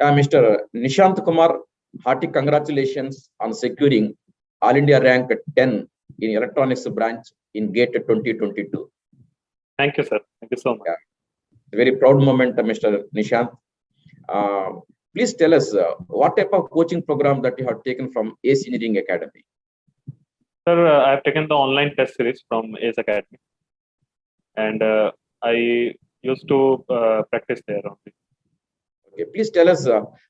Mr. Nishant Kumar, hearty congratulations on securing All India rank 10 in electronics branch in GATE 2022. Thank you, sir. Thank you so much. Very proud moment, Mr. Nishant. Please tell us what type of coaching program that you have taken from ACE Engineering Academy. Sir, I have taken the online test series from ACE Academy, and I used to practice there only. Okay, please tell us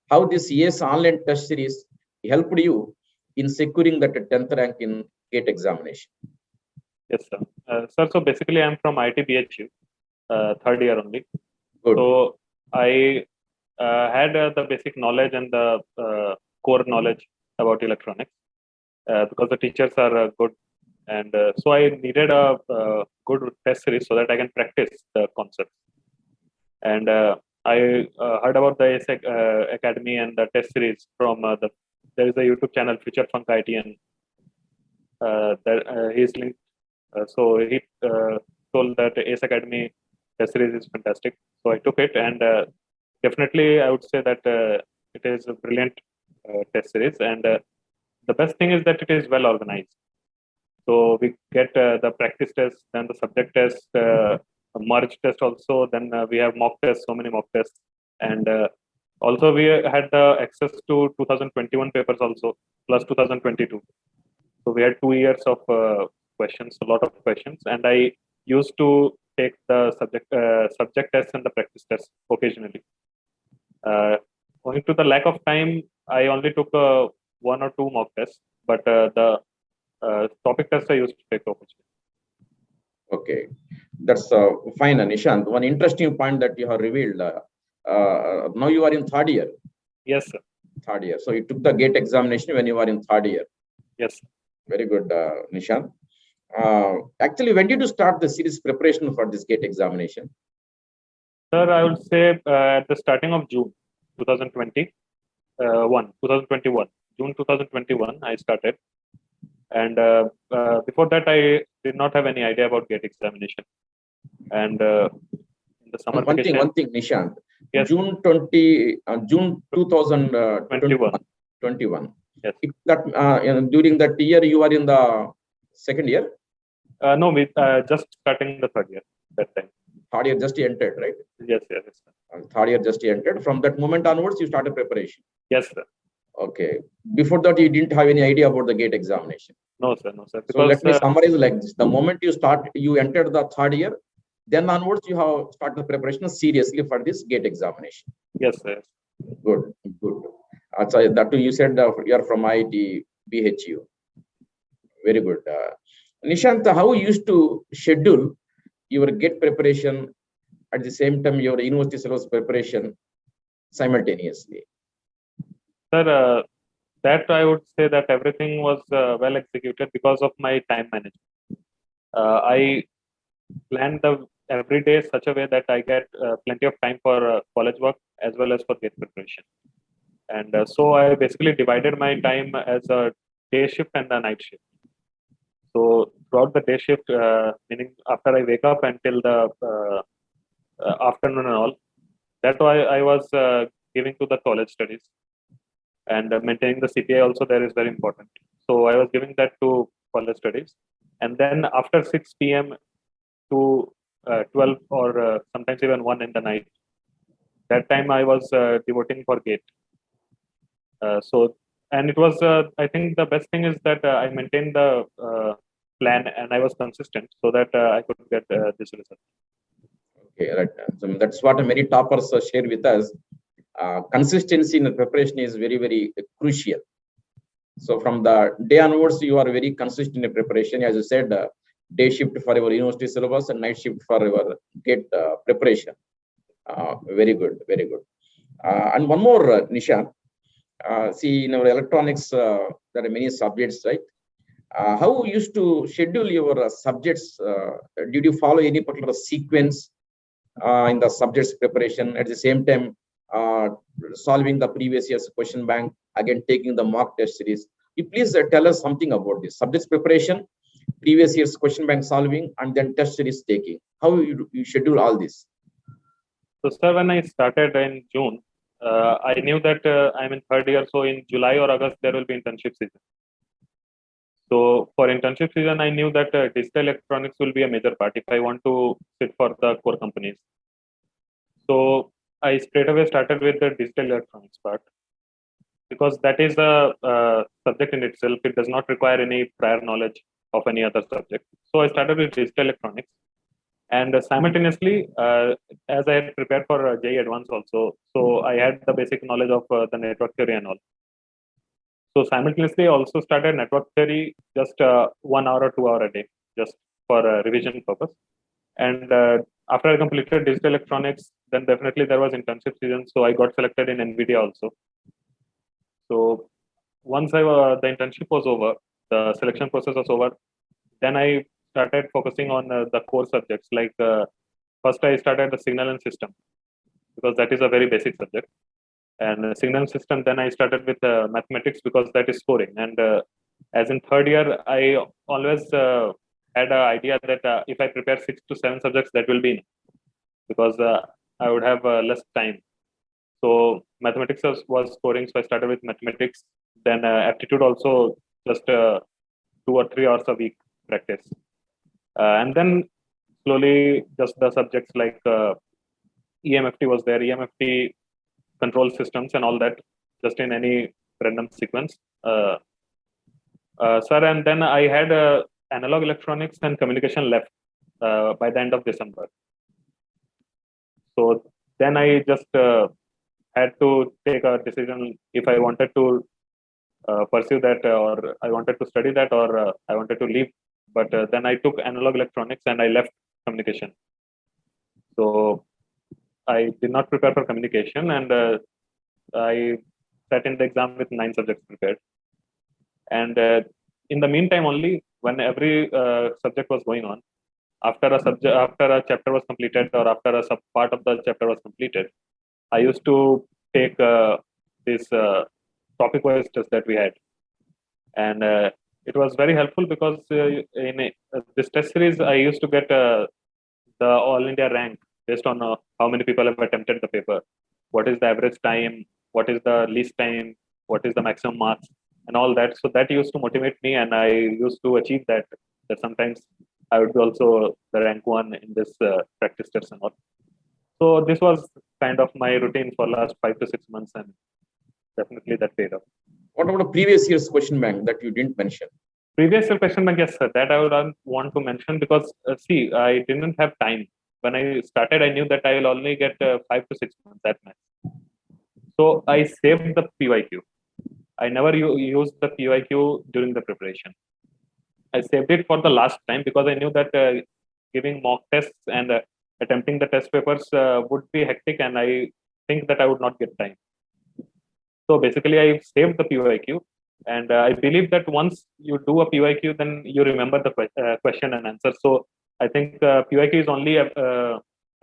how this ACE online test series helped you in securing that 10th rank in GATE examination. Yes, sir. Sir, so basically I'm from IT BHU, third year only. Good. So I had the basic knowledge and the core knowledge about electronics because the teachers are good, and so I needed a good test series so that I can practice the concepts. And I heard about the ACE Academy and the test series from there is a YouTube channel, Future Funk IT, and he's linked. So he told that ACE Academy test series is fantastic. So I took it, and definitely I would say that it is a brilliant test series. And the best thing is that it is well organized. So we get the practice test, then the subject test, merge test also. Then we have mock tests, so many mock tests, and also we had the access to 2021 papers also, plus 2022. So we had 2 years of questions, a lot of questions, and I used to take the subject tests and the practice tests occasionally. Owing to the lack of time, I only took 1 or 2 mock tests, but the topic tests I used to take occasionally. Okay, that's fine, Nishant. One interesting point that you have revealed. Now you are in third year. Yes, sir. Third year. So you took the GATE examination when you were in third year. Yes, sir. Very good, Nishant. Actually, when did you start the series preparation for this GATE examination? Sir, I would say at the starting of June 2021, June 2021, I started. And before that, I did not have any idea about GATE examination. And in the summer vacation, one thing, Nishant. Yes. June 2021. Yes. During that year, you are in the second year? No, we just starting the third year that time. Third year just entered, right? Yes, yes. Third year just entered. From that moment onwards, you started preparation. Yes, sir. Okay. Before that, you didn't have any idea about the GATE examination. No, sir. No, sir. Because, so let me summarize like this: the moment you entered the third year, then onwards you have started preparation seriously for this GATE examination. Yes, sir. Good, good. So that too, you said you are from IT BHU. Very good. Nishant, how you used to schedule your GATE preparation at the same time your university syllabus preparation simultaneously? Sir, that I would say that everything was well executed because of my time management. I planned every day such a way that I get plenty of time for college work as well as for GATE preparation. And so I basically divided my time as a day shift and a night shift. So throughout the day shift, meaning after I wake up until the afternoon and all, that I was giving to the college studies. And maintaining the CPI also there is very important. So I was giving that to college studies. And then after 6 p.m. to 12 or sometimes even 1 in the night, that time I was devoting for GATE. And it was, I think the best thing is that I maintained the plan and I was consistent so that I could get this result. Okay, right. So that's what many toppers share with us. Consistency in the preparation is very, very crucial. So from the day onwards, you are very consistent in preparation. As you said, day shift for your university syllabus and night shift for your GATE preparation. Very good, very good. And one more, Nisha. See, in our electronics, there are many subjects, right? How you used to schedule your subjects? Did you follow any particular sequence in the subjects preparation? At the same time, solving the previous year's question bank, again taking the mock test series. You please tell us something about this subjects preparation, previous year's question bank solving, and then test series taking. How you schedule all this? So, sir, when I started in June, I knew that I'm in third year, so in July or August there will be internship season. So for internship season, I knew that digital electronics will be a major part if I want to sit for the core companies. So I straight away started with the digital electronics part because that is a subject in itself. It does not require any prior knowledge of any other subject. So I started with digital electronics, and simultaneously, as I had prepared for JEE Advanced also, so I had the basic knowledge of the network theory and all. So simultaneously, I also started network theory just 1 hour or 2 hour a day, just for revision purpose. And after I completed digital electronics, then definitely there was internship season. So I got selected in NVIDIA also. So once the internship was over, the selection process was over, then I started focusing on the core subjects. Like first I started the signal and system because that is a very basic subject. And signal system, then I started with mathematics because that is scoring. And as in third year, I always had an idea that if I prepare 6 to 7 subjects, that will be enough because I would have less time. So mathematics was scoring, so I started with mathematics. Then aptitude also just 2 or 3 hours a week practice. And then slowly just the subjects like EMFT was there, EMFT control systems and all that, just in any random sequence. Sir, and then I had analog electronics and communication left by the end of December. So then I just had to take a decision if I wanted to pursue that or I wanted to study that or I wanted to leave. But then I took analog electronics and I left communication. So I did not prepare for communication and I sat in the exam with 9 subjects prepared. And in the meantime, only when every subject was going on, after a chapter was completed or after a sub part of the chapter was completed, I used to take this topic-wise test that we had, and it was very helpful because in this test series, I used to get the All India rank based on how many people have attempted the paper, what is the average time, what is the least time, what is the maximum marks, and all that. So that used to motivate me, and I used to achieve that. That sometimes I would be also the rank 1 in this practice test and all. So this was kind of my routine for last 5 to 6 months, and definitely that paid off. What about a previous year's question bank that you didn't mention? Previous year question bank, yes, sir. That I would want to mention because see, I didn't have time. When I started, I knew that I will only get 5 to 6 months at max. So I saved the PYQ. I never used the PYQ during the preparation. I saved it for the last time because I knew that giving mock tests and attempting the test papers would be hectic, and I think that I would not get time. So basically, I saved the PYQ, and I believe that once you do a PYQ, then you remember the question and answer. So I think PYQ is only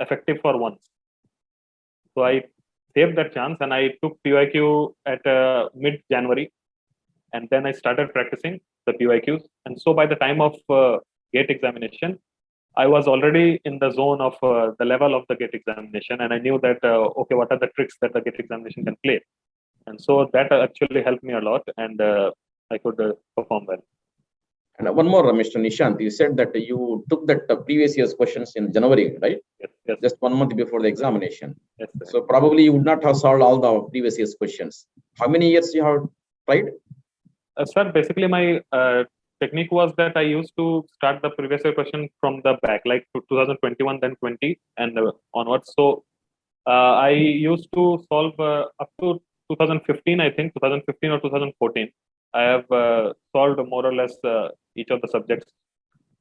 effective for once. So I saved that chance, and I took PYQ at mid-January, and then I started practicing the PYQs. And so by the time of GATE examination, I was already in the zone of the level of the GATE examination, and I knew that okay, what are the tricks that the GATE examination can play, and so that actually helped me a lot, and I could perform well. And one more, Mr. Nishant, you said that you took that previous year's questions in January, right? Yes, yes. Just 1 month before the examination. Yes, so probably you would not have solved all the previous year's questions. How many years you have tried? Sir, basically my technique was that I used to start the previous year question from the back, like 2021, then 20 and onwards. So I used to solve up to 2015, I think 2015 or 2014. I have solved more or less each of the subjects,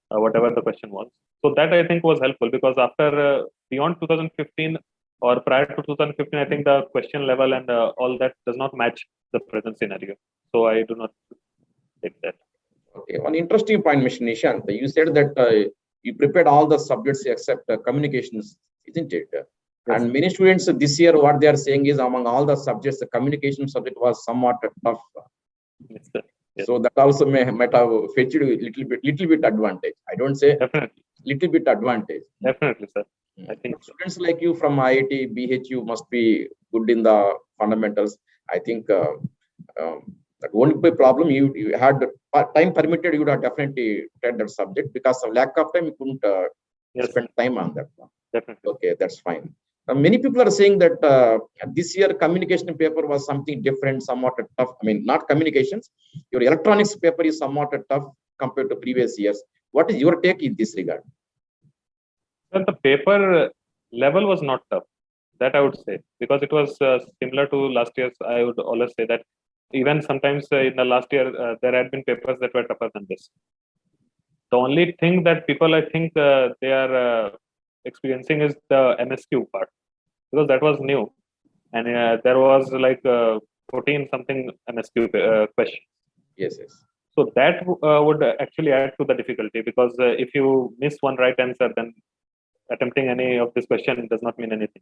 whatever the question was. So that I think was helpful because after beyond 2015 or prior to 2015, I think the question level and all that does not match the present scenario. So I do not take that. Okay, one interesting point, Mr. Nishant. You said that you prepared all the subjects except communications, isn't it? Yes. And many students this year, what they are saying is among all the subjects, the communication subject was somewhat tough. Yes, sir. Yes. So that also might have fetched you a little bit advantage. I don't say definitely little bit advantage. Definitely, sir. I think students like you from IIT, BHU must be good in the fundamentals. I think that won't be a problem. You had time permitted, you would have definitely tried that subject. Because of lack of time, you couldn't Yes, spend time on that one. definitely. Okay, that's fine. Many people are saying that this year communication paper was something different, somewhat tough. I mean, not communications. Your electronics paper is somewhat tough compared to previous years. What is your take in this regard? Well, the paper level was not tough. That I would say, because it was similar to last year's. I would always say that even sometimes in the last year there had been papers that were tougher than this. The only thing that people, I think, they are experiencing is the MSQ part, because that was new, and there was like 14 something MSQ questions. Yes, yes. So that would actually add to the difficulty, because if you miss one right answer, then attempting any of this question does not mean anything.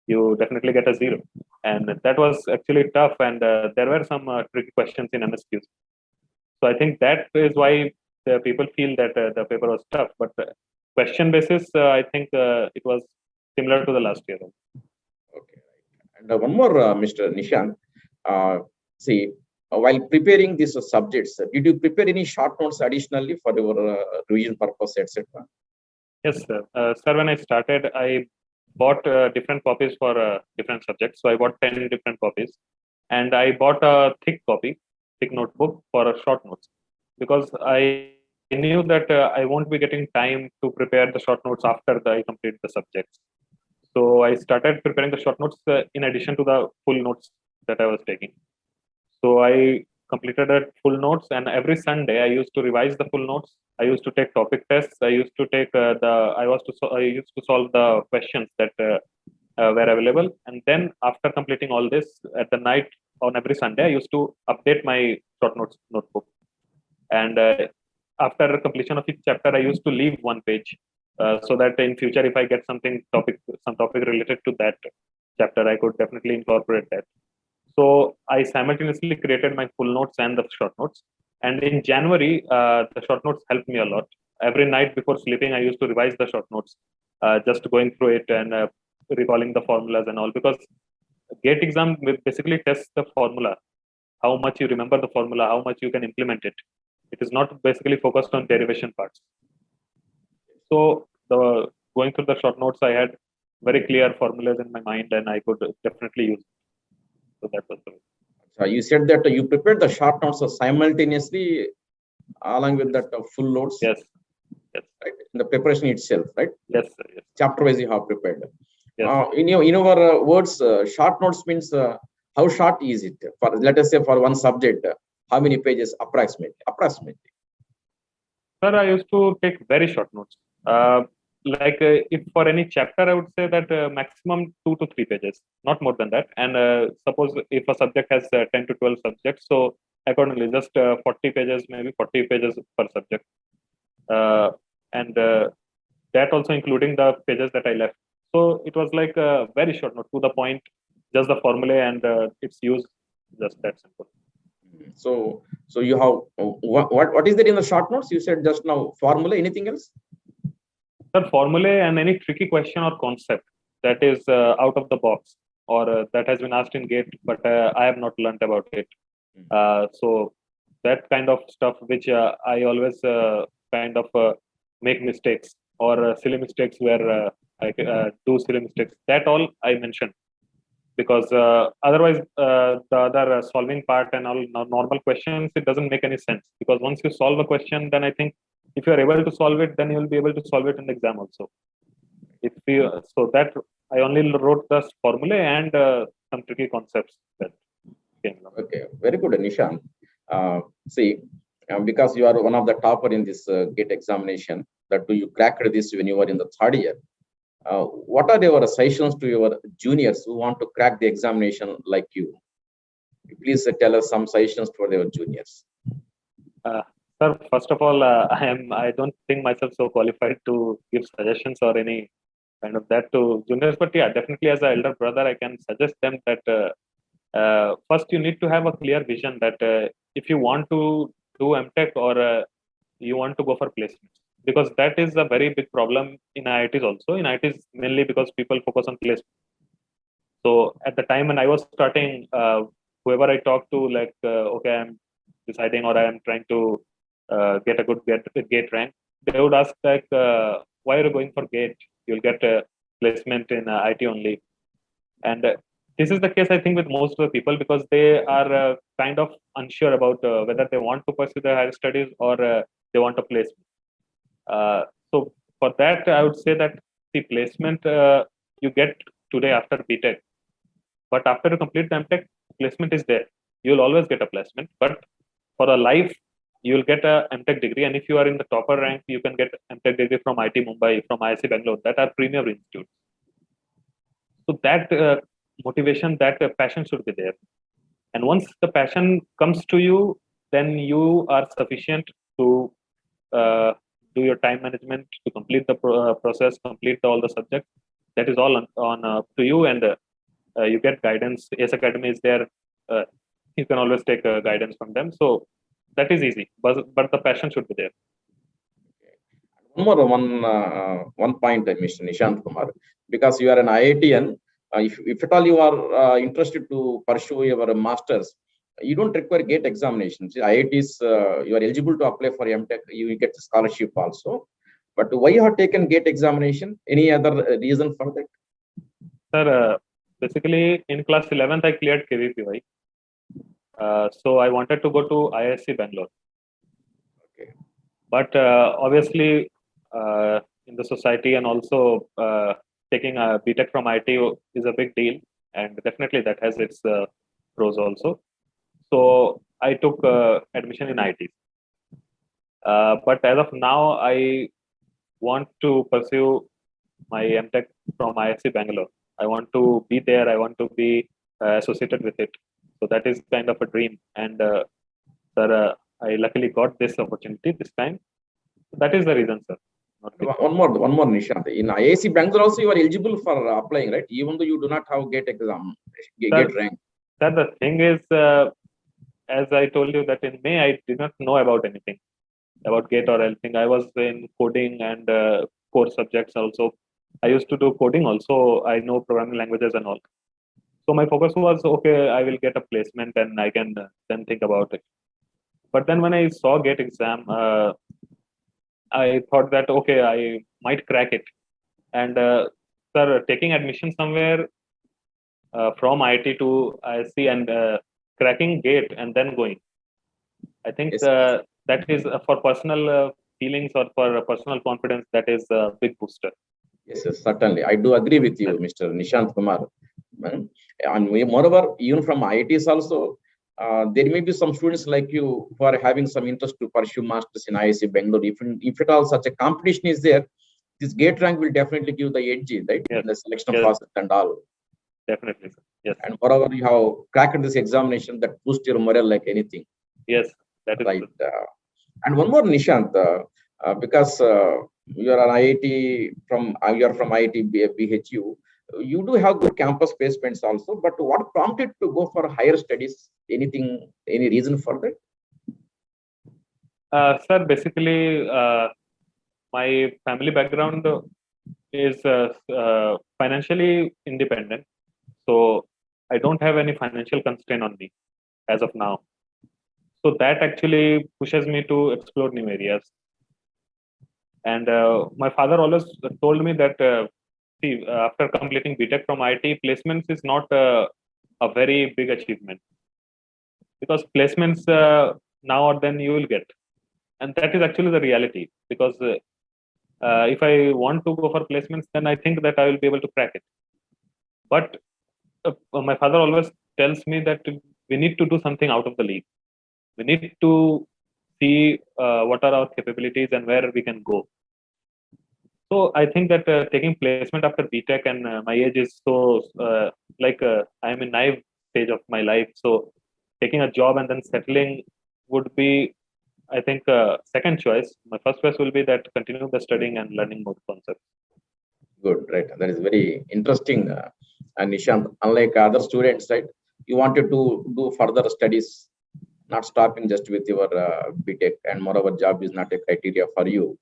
You definitely get a zero, and that was actually tough. And there were some tricky questions in MSQs. So I think that is why the people feel that the paper was tough. But question basis, I think it was similar to the last year. Okay. And one more, Mr. Nishant. See, while preparing these subjects, did you prepare any short notes additionally for your revision purpose, etc.? Yes, sir. Sir, when I started, I bought different copies for different subjects. So I bought 10 different copies, and I bought a thick notebook for short notes, because I knew that I won't be getting time to prepare the short notes after I complete the subjects. So I started preparing the short notes in addition to the full notes that I was taking. So I completed a full notes, and every Sunday I used to revise the full notes. I used to take topic tests. I used to take I used to solve the questions that were available. And then after completing all this at the night on every Sunday, I used to update my short notes notebook. And after completion of each chapter, I used to leave one page, so that in future, if I get some topic related to that chapter, I could definitely incorporate that. So I simultaneously created my full notes and the short notes. And in January, the short notes helped me a lot. Every night before sleeping, I used to revise the short notes, just going through it and recalling the formulas and all. Because GATE exam basically tests the formula, how much you remember the formula, how much you can implement it. It is not basically focused on derivation parts. So the going through the short notes, I had very clear formulas in my mind, and I could definitely use it. So that was the way. So you said that you prepared the short notes simultaneously along with that full notes. Yes. Yes. Right? In the preparation itself, right? Yes, sir. Yes. Chapter wise you have prepared. Yes. In our words, short notes means how short is it? For let us say for one subject, how many pages approximately? Approximately. Sir, I used to take very short notes. If for any chapter, I would say that maximum 2 to 3 pages, not more than that. And suppose if a subject has 10 to 12 subjects, so accordingly, just 40 pages, maybe 40 pages per subject. And that also including the pages that I left. So it was like a very short note, to the point, just the formula and its use, just that simple. So you have what is there in the short notes? You said just now formula. Anything else? Sir, formulae and any tricky question or concept that is out of the box, or that has been asked in GATE, but I have not learned about it. So that kind of stuff, which I always kind of make mistakes, or silly mistakes where I do silly mistakes. That all I mentioned, because otherwise the other solving part and all normal questions, it doesn't make any sense. Because once you solve a question, then I think if you are able to solve it, then you will be able to solve it in the exam also. If you so that I only wrote the formula and some tricky concepts that came along. Okay, very good, Nishant. See, because you are one of the topper in this GATE examination, that you cracked this when you were in the third year. What are your suggestions to your juniors who want to crack the examination like you? Please tell us some suggestions for your juniors. Sir, first of all, I don't think myself so qualified to give suggestions or any kind of that to juniors. But yeah, definitely as an elder brother, I can suggest them that first you need to have a clear vision that if you want to do MTech, or you want to go for placements, because that is a very big problem in IITs also. In IITs mainly because people focus on placement. So at the time when I was starting, whoever I talked to, like, okay, I'm deciding or I am trying to get a good gate rank, they would ask like, why are you going for gate? You'll get a placement in IT only. And this is the case, I think, with most of the people, because they are kind of unsure about whether they want to pursue their higher studies or they want a placement. So for that, I would say that the placement you get today after BTech, but after you complete the MTech, placement is there. You'll always get a placement, but for a life, you'll get a MTech degree. And if you are in the topper rank, you can get MTech degree from IT Mumbai, from IISc Bangalore, that are premier institutes. So that motivation, that passion should be there. And once the passion comes to you, then you are sufficient to uh, do your time management, to complete the process, complete all the subjects. That is all on to you, and you get guidance. ACE Academy is there. You can always take guidance from them. So that is easy, but the passion should be there. One point, Mr. Nishant Kumar, because you are an IITian, if at all you are interested to pursue your masters, you don't require GATE examinations. IITs, you are eligible to apply for MTech. You get scholarship also. But why you have taken GATE examination? Any other reason for that? Sir, basically in class 11th, I cleared KVPY. So I wanted to go to IISc Bangalore. Okay. But obviously, in the society, and also taking a BTech from IT is a big deal, and definitely that has its pros also. So I took admission in IT. But as of now, I want to pursue my MTech from IISc Bangalore. I want to be there. I want to be associated with it. So that is kind of a dream. And sir, I luckily got this opportunity this time. That is the reason, sir. One more, Nishant. In IISc Bangalore also, you are eligible for applying, right? Even though you do not have GATE exam, GATE rank. Sir, the thing is, as I told you, that in May I did not know about anything about GATE or anything. I was in coding and core subjects also. I used to do coding also. I know programming languages and all. So my focus was, okay, I will get a placement and I can then think about it. But then when I saw GATE exam, I thought that, okay, I might crack it. And sir, taking admission somewhere from IT to IISc and cracking GATE and then going, I think Yes. That is for personal feelings or for personal confidence, that is a big booster. Yes, certainly. I do agree with you, Mr. Nishant Kumar. And moreover, even from IITs also, there may be some students like you who are having some interest to pursue masters in IISc Bangalore. If at all such a competition is there, this GATE rank will definitely give the edge, right? Yes. In the selection Yes. process and all. Definitely, sir. Yes. And moreover, you have cracked this examination, that boosts your morale like anything. Yes, that is right. And one more, Nishant, because you are an IIT you are from IIT BHU. You do have good campus placements also, but what prompted to go for higher studies? Anything, any reason for that? Sir, basically, my family background is financially independent. So I don't have any financial constraint on me as of now. So that actually pushes me to explore new areas. And my father always told me that, see, after completing BTech from IT, placements is not a very big achievement. Because placements now or then you will get. And that is actually the reality. Because if I want to go for placements, then I think that I will be able to crack it. But my father always tells me that we need to do something out of the league. We need to see what are our capabilities and where we can go. So I think that taking placement after BTech, and my age is so I am in naive stage of my life. So taking a job and then settling would be, I think, second choice. My first choice will be that continue the studying and learning more concepts. Good, right? That is very interesting. And Nishant, unlike other students, right? You wanted to do further studies, not stopping just with your BTech, and moreover, job is not a criteria for you,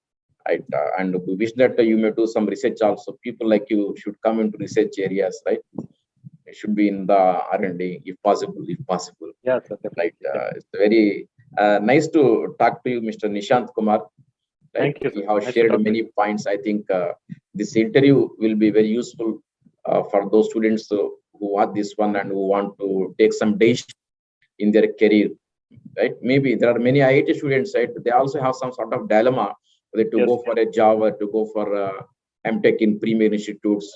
right? And we wish that you may do some research also. People like you should come into research areas, right? should be in the R&D if possible, Yeah, sir, right? definitely. It's very nice to talk to you, Mr. Nishant Kumar. Right? Thank you, We sir. have Nice to shared talk to many you. points. I think this interview will be very useful for those students who want this one and who want to take some decision in their career. Right? Maybe there are many IIT students, right? They also have some sort of dilemma whether to Yes, go for a job or to go for MTech in premier institutes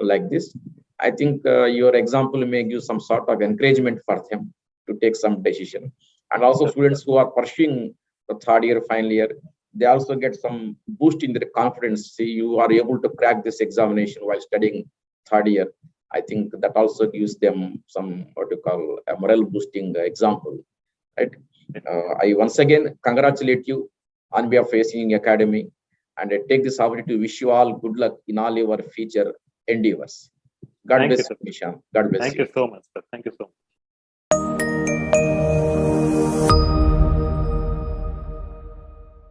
like this. I think your example may give some sort of encouragement for them to take some decision. And also sir. students who are pursuing the third year, final year, they also get some boost in their confidence. See, you are able to crack this examination while studying third year. I think that also gives them some what you call a morale boosting example, right? I once again congratulate you on behalf of Facing Academy, and I take this opportunity to wish you all good luck in all your future endeavors. God Thank you, bless sir. you, Nishan. God bless Thank you. you so much, sir. Thank you so much.